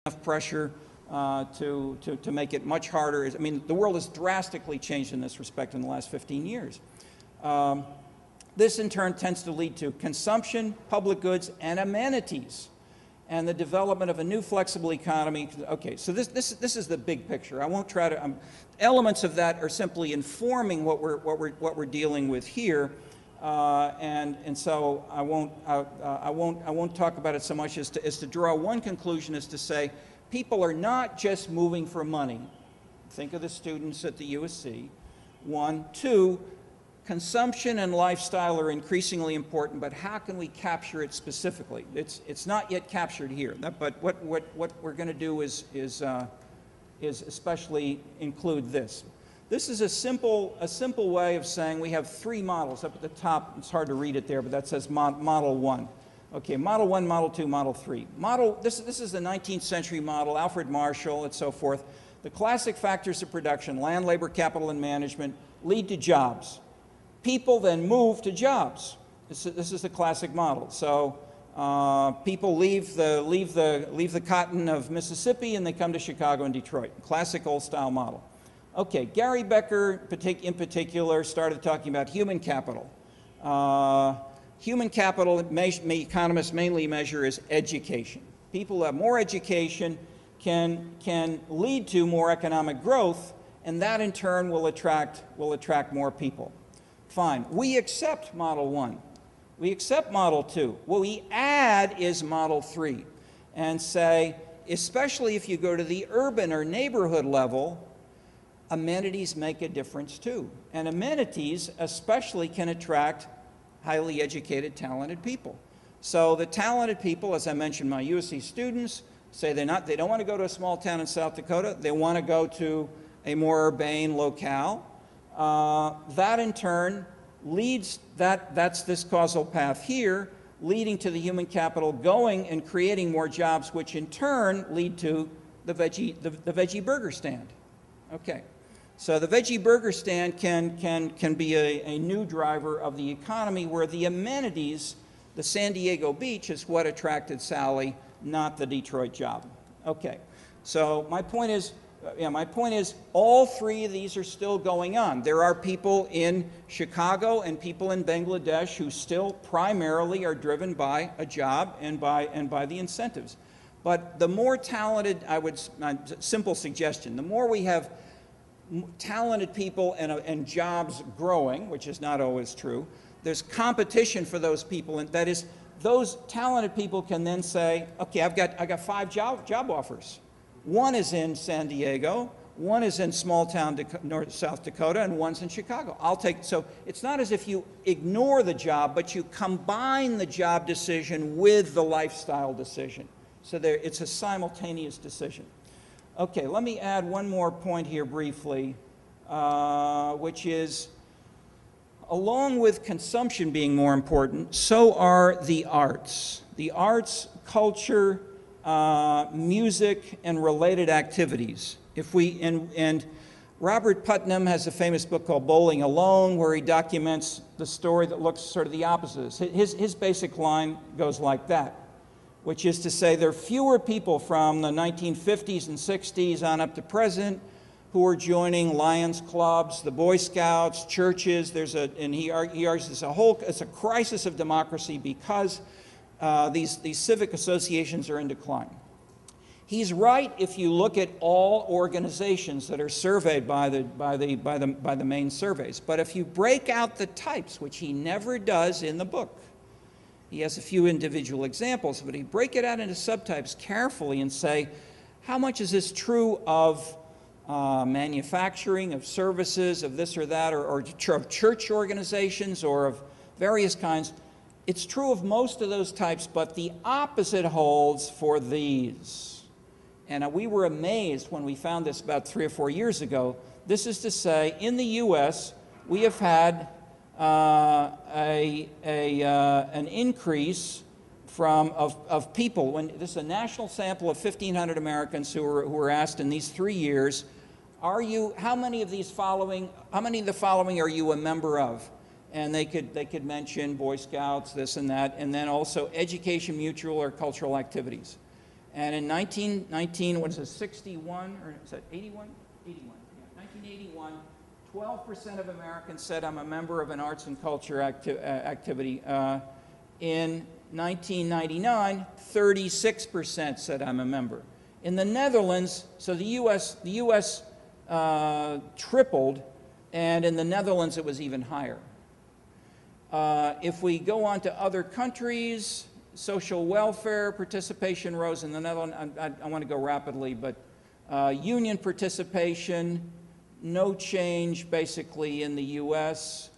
enough pressure to make it much harder. I mean, the world has drastically changed in this respect in the last 15 years. This in turn tends to lead to consumption, public goods, and amenities, and the development of a new flexible economy. Okay, so this is the big picture. I won't try to. Elements of that are simply informing what we're dealing with here, and so I won't talk about it so much as to draw one conclusion, as to say people are not just moving for money. Think of the students at the USC. 1, 2. Consumption and lifestyle are increasingly important, but how can we capture it specifically? It's not yet captured here, but what we're going to do is especially include this. This is a simple way of saying we have 3 models. Up at the top, it's hard to read it there, but that says Model 1. Okay, Model 1, Model 2, Model 3. This is the 19th century model, Alfred Marshall, and so forth. The classic factors of production, land, labor, capital, and management, lead to jobs. People then move to jobs. This is the classic model. So people leave the cotton of Mississippi and they come to Chicago and Detroit. Classic old style model. Okay, Gary Becker in particular started talking about human capital. Human capital, economists mainly measure as education. People who have more education can lead to more economic growth, and that in turn will attract more people. Fine. We accept Model 1. We accept Model 2. What we add is Model 3 and say, especially if you go to the urban or neighborhood level, amenities make a difference too. And amenities especially can attract highly educated, talented people. So the talented people, as I mentioned, my USC students say they don't want to go to a small town in South Dakota. They want to go to a more urbane locale. That in turn leads, that's this causal path here, leading to the human capital going and creating more jobs, which in turn lead to the veggie burger stand. Okay, so the veggie burger stand can be a new driver of the economy, where the amenities, the San Diego beach, is what attracted Sally, not the Detroit job. Okay, so my point is, all 3 of these are still going on. There are people in Chicago and people in Bangladesh who still primarily are driven by a job and by the incentives. But the more talented, simple suggestion, the more we have talented people and jobs growing, which is not always true, there's competition for those people, and that is, those talented people can then say, okay, I've got 5 job offers. 1 is in San Diego, 1 is in small town South Dakota, and 1's in Chicago. So it's not as if you ignore the job, but you combine the job decision with the lifestyle decision. So it's a simultaneous decision. Okay, let me add one more point here briefly, which is, along with consumption being more important, so are the arts. The arts, culture, music, and related activities. And Robert Putnam has a famous book called Bowling Alone, where he documents the story that looks sort of the opposite. His basic line goes like that, which is to say there are fewer people from the 1950s and 60s on up to present who are joining Lions clubs, the Boy Scouts, churches. And he argues it's a crisis of democracy because these civic associations are in decline. He's right if you look at all organizations that are surveyed by the main surveys. But if you break out the types, which he never does in the book, he has a few individual examples, but he break it out into subtypes carefully and say, how much is this true of manufacturing, of services, of this or that, or of church organizations, or of various kinds? It's true of most of those types, but the opposite holds for these. And we were amazed when we found this about 3 or 4 years ago. This is to say, in the U.S., we have had an increase of people. This is a national sample of 1,500 Americans who were asked in these 3 years, how many of the following are you a member of? And they could mention Boy Scouts, this and that, and then also education, mutual, or cultural activities. And in 1919, what is it, 61, or is that 81? 81, yeah, 1981, 12% of Americans said I'm a member of an arts and culture activity. In 1999, 36% said I'm a member. In the Netherlands, so the U.S. Tripled, and in the Netherlands it was even higher. If we go on to other countries, social welfare participation rose in the Netherlands. I want to go rapidly, but union participation, no change basically in the U.S.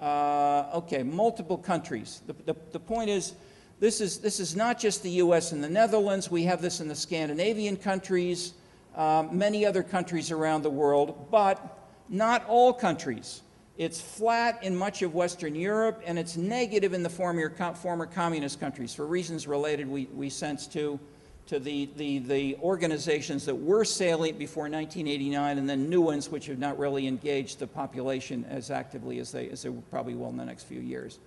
Okay, multiple countries. The point is, this is not just the U.S. and the Netherlands. We have this in the Scandinavian countries, many other countries around the world, but not all countries. It's flat in much of Western Europe, and it's negative in the former communist countries for reasons related, we sense, to the organizations that were salient before 1989, and then new ones which have not really engaged the population as actively as they probably will in the next few years.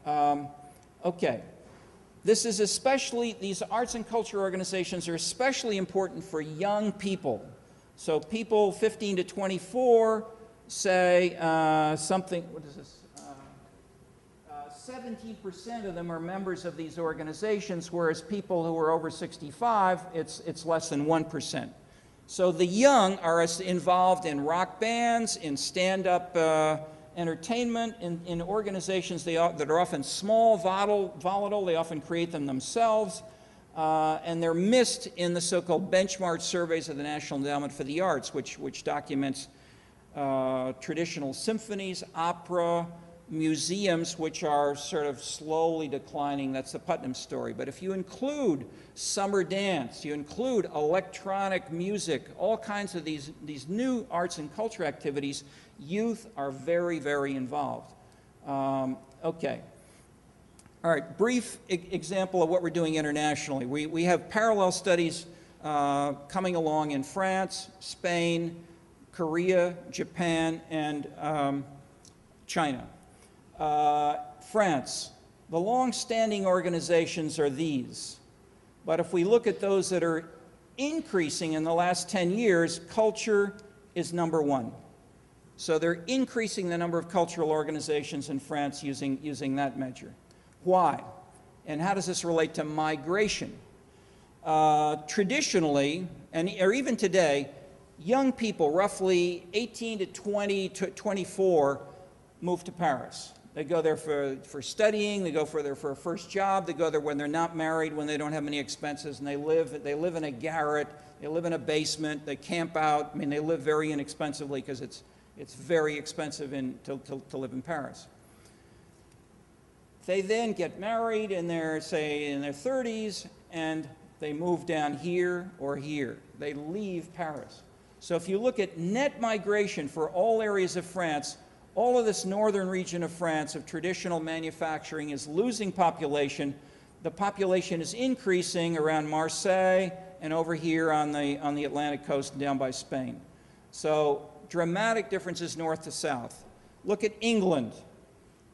Okay. This is especially, these arts and culture organizations are especially important for young people. So people 15 to 24 say something, what is this? 17% of them are members of these organizations, whereas people who are over 65, it's less than 1%. So the young are involved in rock bands, in stand-up entertainment, in organizations that are often small, volatile, they often create them themselves, and they're missed in the so-called benchmark surveys of the National Endowment for the Arts, which documents traditional symphonies, opera, museums, which are sort of slowly declining. That's the Putnam story. But if you include summer dance, you include electronic music, all kinds of these new arts and culture activities, youth are very, very involved. Okay. All right, brief example of what we're doing internationally. We have parallel studies coming along in France, Spain, Korea, Japan, and China. France, the long-standing organizations are these. But if we look at those that are increasing in the last 10 years, culture is number one. So they're increasing the number of cultural organizations in France using that measure. Why? And how does this relate to migration? Traditionally, or even today, young people, roughly 18 to 20 to 24, move to Paris. They go there for studying, they go there for a first job, they go there when they're not married, when they don't have many expenses, and they live in a garret, they live in a basement, they camp out. I mean, they live very inexpensively because it's very expensive to live in Paris. They then get married and they're, say, in their 30s, and they move down here or here. They leave Paris. So if you look at net migration for all areas of France, all of this northern region of France of traditional manufacturing is losing population. The population is increasing around Marseille and over here on the Atlantic coast and down by Spain. So dramatic differences north to south. Look at England,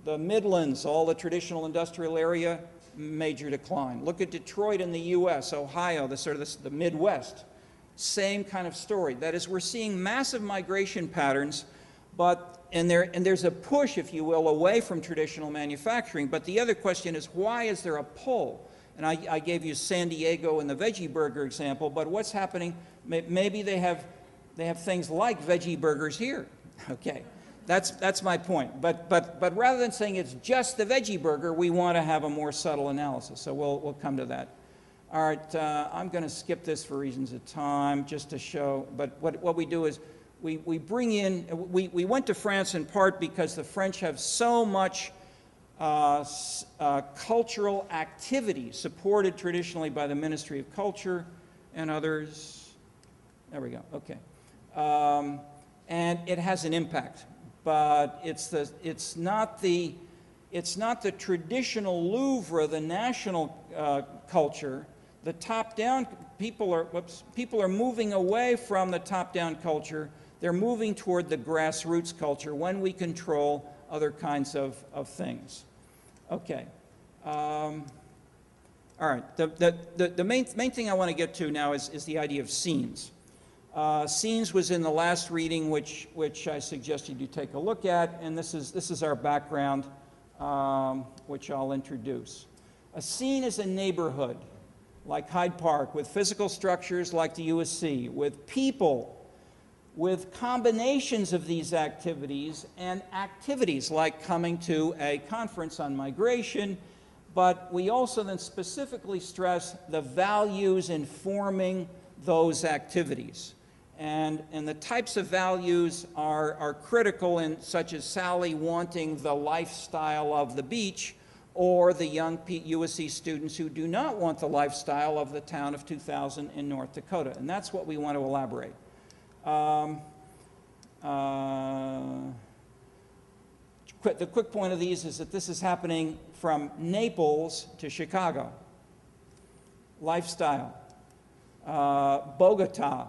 the Midlands, all the traditional industrial area, major decline. Look at Detroit in the U.S., Ohio, the Midwest. Same kind of story. That is, we're seeing massive migration patterns, and there's a push, if you will, away from traditional manufacturing. But the other question is, why is there a pull? And I gave you San Diego and the veggie burger example, but what's happening? Maybe they have things like veggie burgers here. Okay, that's my point. But rather than saying it's just the veggie burger, we want to have a more subtle analysis. So we'll come to that. All right, I'm going to skip this for reasons of time, just to show. But what we do is we bring in. We went to France in part because the French have so much cultural activity supported traditionally by the Ministry of Culture and others. There we go. Okay, and it has an impact, but it's not the traditional Louvre, the national culture. The top-down people are moving away from the top-down culture. They're moving toward the grassroots culture when we control other kinds of things. Okay. All right, the main thing I want to get to now is the idea of scenes. Scenes was in the last reading, which I suggested you take a look at, and this is our background, which I'll introduce. A scene is a neighborhood, like Hyde Park, with physical structures like the USC, with people, with combinations of these activities, and activities like coming to a conference on migration, but we also then specifically stress the values informing those activities. And the types of values are critical, in such as Sally wanting the lifestyle of the beach, or the young USC students who do not want the lifestyle of the town of 2000 in North Dakota. And that's what we want to elaborate. The quick point of these is that this is happening from Naples to Chicago. Lifestyle. Bogota.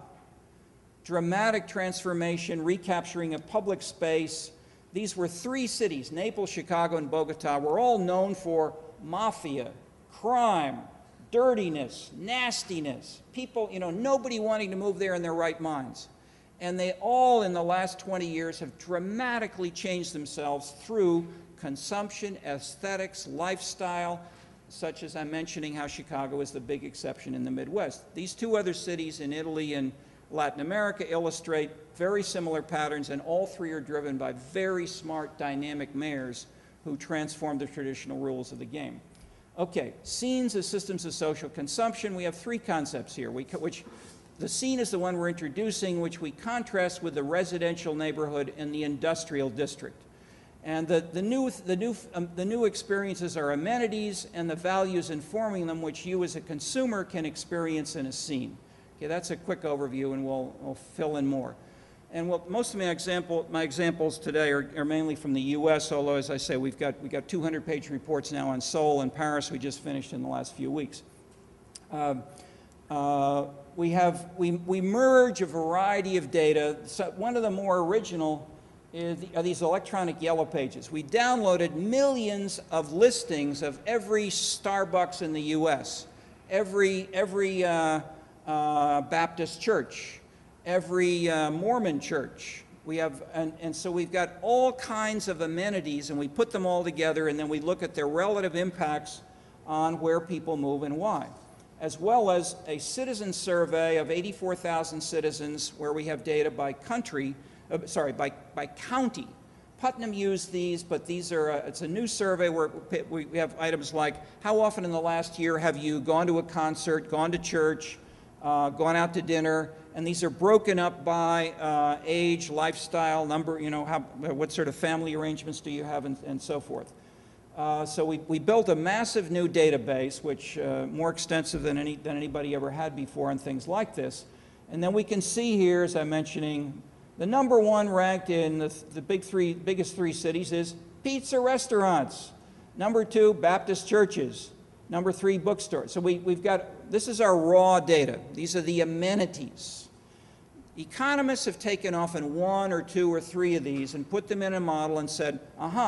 Dramatic transformation, recapturing a public space. These were three cities, Naples, Chicago, and Bogota, were all known for mafia, crime, dirtiness, nastiness, people, nobody wanting to move there in their right minds. And they all, in the last 20 years, have dramatically changed themselves through consumption, aesthetics, lifestyle, such as I'm mentioning how Chicago is the big exception in the Midwest. These two other cities in Italy and Latin America illustrate very similar patterns, and all three are driven by very smart, dynamic mayors who transform the traditional rules of the game. Okay, scenes as systems of social consumption. We have three concepts here, which the scene is the one we're introducing, which we contrast with the residential neighborhood and the industrial district. And the new experiences are amenities and the values informing them, which you as a consumer can experience in a scene. Okay, that's a quick overview, and we'll fill in more. And most of my examples today are mainly from the U.S., although, as I say, we've got 200-page reports now on Seoul and Paris we just finished in the last few weeks. We merge a variety of data. So one of the more original are these electronic yellow pages. We downloaded millions of listings of every Starbucks in the U.S., every Baptist church, every Mormon church. And so we've got all kinds of amenities, and we put them all together, and then we look at their relative impacts on where people move and why, as well as a citizen survey of 84,000 citizens where we have data by country, by county. Putnam used these, but it's a new survey where we have items like, how often in the last year have you gone to a concert, gone to church, gone out to dinner, and these are broken up by age, lifestyle, number, what sort of family arrangements do you have, and so forth. So we built a massive new database, which more extensive than anybody ever had before on things like this. And then we can see here, as I'm mentioning, the number one ranked in the biggest three cities is pizza restaurants. Number two, Baptist churches. Number three, bookstores. So this is our raw data. These are the amenities. Economists have taken often one or two or three of these and put them in a model and said, aha,